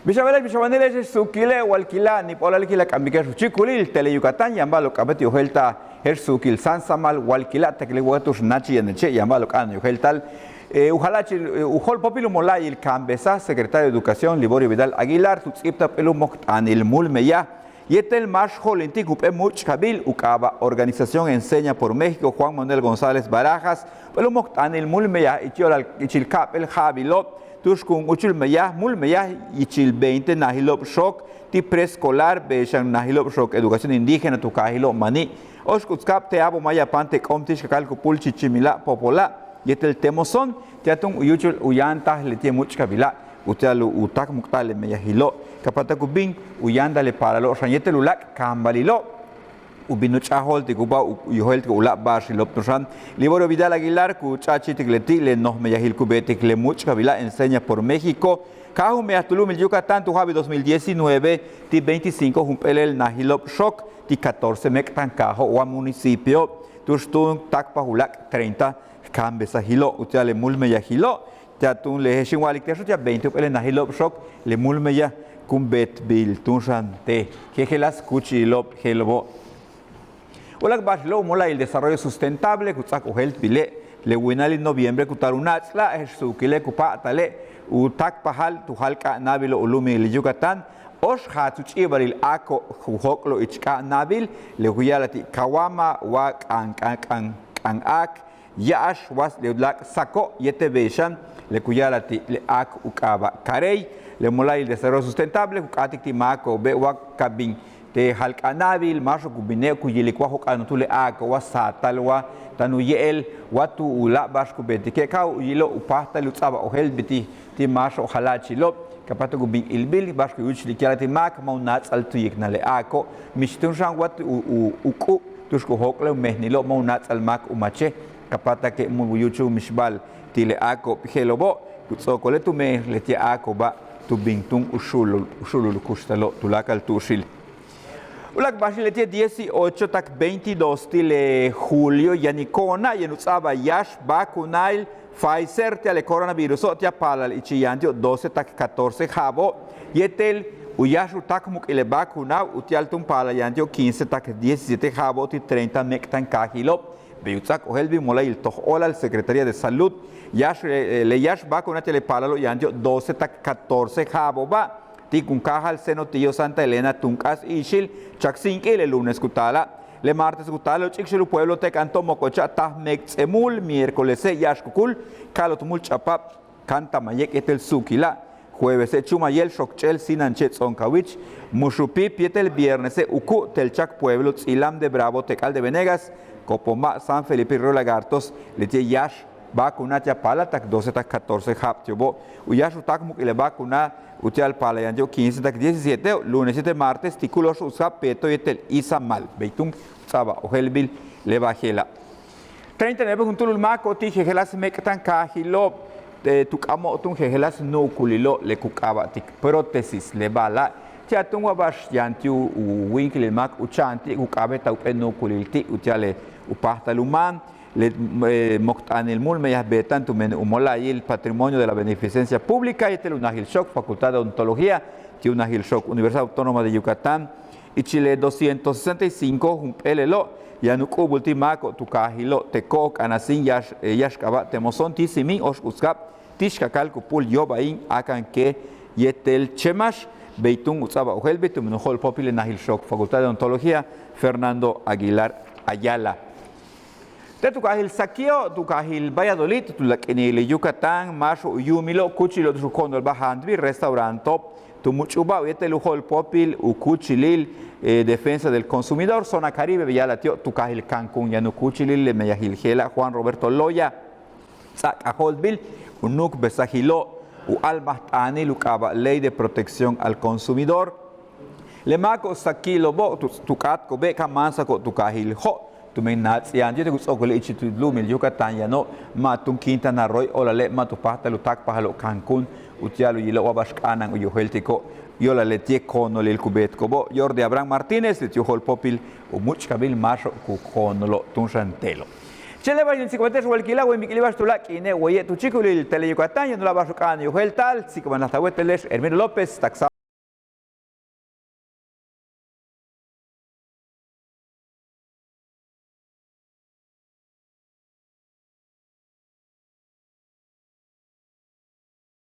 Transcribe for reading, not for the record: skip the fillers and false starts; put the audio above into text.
Bishabeles bishabaneles sukile walkila ni polalkila kambike chikulil tele Yucatán yambalo kabati ohelta hersukil sansamal walkila teklewatus nachi eneche yambalo kan yoheltal ujalachi ujol popilo molay el cambesa secretario de Educación Liborio Vidal Aguilar tutsipta pelo moktanil mulmeya yetel march holintik up much kabil ukaba organización enseña por México Juan Manuel González Barajas pelo moktanil mulmeya ichilkap el jabilot tushkun uchul meyah mul meyah ichil 20 nahilop shok ti preescolar beshan nahilop shok educación indígena tu kahilo mani oshkutskap te abo maya pante komtish kalku pulchi chimila popola yetel temoson tiatun uyuchul uyanta letie much kabila utalu utak muktale meyahilo kapata kubin uyanda le paralo shanyetel ulak kambalilo ubinuch ahol tikuba yuhel ula bash loptusan Liborio Vidal Aguilar kuchachi tigleti le no meyahil kubetik le much kabila enseña por México kahu meatulum el Yucatán tu javi 2019 ti 25 humpelel nahilop shok ti 14 mektan kaho wa municipio tustun takpahulak 30 kambesa hilo utiale mulmeyahilo tatun le heshinwalik teshutia 20 humpelel nahilop shok le mulmeya kumbet bil tunsan te kegelas kuchilop helbo Olak Bashlo mola el desarrollo sustentable kutsak ohel pile le winal en noviembre kutarunachla esukile kupatale utak pahal tuhalka nabilo ulumi el Yucatán osh hatuchi baril ako hoklo ichka nabil le huyalati kawama wa kan ak yash was le lak sako yete beshan le kuyalati le ak ukaba karei le mola el desarrollo sustentable kukatikti mako be wa kabin te halkanabil masho kubine kuyilikwa hokano tule aka wasatalwa tanu yel watu ula bashku beti ke ka yilo upahta lutsaba ohel biti ti masho halachilo kapato kubin ilbil bashku yuchli kyalati mak maunats altu yiknale ako mishtun shang watu uku tushku hokle mehnilo maunats almak umache kapata ke muyuchu mishbal tile ako pihelobo kutsokole tu me leti ako ba tu bingtung ushulul kustalo tulakal tushil Ulak Bashilete 18 tak 22 tile julio yanikona yenutsaba yash bakunail Pfizer te coronavirus tia palal ichiyantio 12 tak 14 jabo yetel uyashu tak muk ile bakuna utialtum pala yantio 15 tak 17 jabo ti 30 mektan kahilo beyutsak ohelbi molail tohola el Secretaría de Salud yash le yash bakuna te le palalo yantio 12 tak 14 jabo ba Tikun Cajal, Seno Tío Santa Elena, Tunkas Ishil, Chaksinki, el lunes Kutala, le martes Kutala, Chixilu Pueblo, Tecanto Mococha, Tahmexemul, miércoles Yashkukul, Kalotumul Chapap, Canta Mayek etel Sukila, jueves Chumayel, Shokchel, Sinanchet Zonkawich, Mushupi, Pietel, viernes Uku, Telchac Pueblo, Ilam de Bravo, Tecal de Venegas, Copoma, San Felipe Río Lagartos, Letie Yash, Bacunatia Pala, Tak 12, Tak 14, Haptiobo, Uyashu Takmuk y le Bacuna, Utial Pala Yandio 15 tak 17 lunes 7 martes tikulos usap peto yetel isamal beitum saba ohelbil le bajela 39 juntul mako ti jegelas mektan kahilo tukamo tun jegelas no kulilo le kukaba tik prótesis le bala tiatun wabash yantiu winkle mak uchanti kukabe tau no kulilti utiale upahtaluman le moktanil mulmeyah betan tumen umolay el patrimonio de la beneficencia pública y telunahil shock facultad de odontología tiunahil shock Universidad Autónoma de Yucatán y Chile 265 humpelelo yanuku bultimaco tukahilo tekok anasin yashkaba temoson tisimi oshkuskap tishkakal kupul yobain akan ke yetel chemash beitun utsaba ohelbe tumenojol popile nahil shock facultad de odontología Fernando Aguilar Ayala Te tukahil Saqueo, tukahil Valladolid, tulakini Yucatán, Masho, Yumilo, Cuchilo, Tucondo, el Bahandvi, restaurante, Tumuchuba, Yetelujol Popil, Ucuchilil, Defensa del Consumidor, Zona Caribe, Villalatio, tukahil Cancún, Yanucuchilil, Meyahil Gela, Juan Roberto Loya, Zacaholville, Unuk Besagilo, Ualbahtani, Lucaba, Ley de Protección al Consumidor, Lemaco, Saquilo, Tucatco, Beca, Mansaco, tukahil Ho. Tumen nats yan jete gutsokole ichitudlu mil Yucatán yano matun Quintana Roo olale matupahta lutak pahalo Cancún utialu yilo wabashkanan uyuheltiko yola letie kono lil kubet kobo Jordi Abraham Martínez letiuhol popil umuchkabil masho ku konolo tunshantelo Chele vayan sikwatesh walkila we mikilibash tulak ine we tu chikulil tele Yucatán yano la bashukan yuheltal sikwan hasta wetelesh Hermino López taxa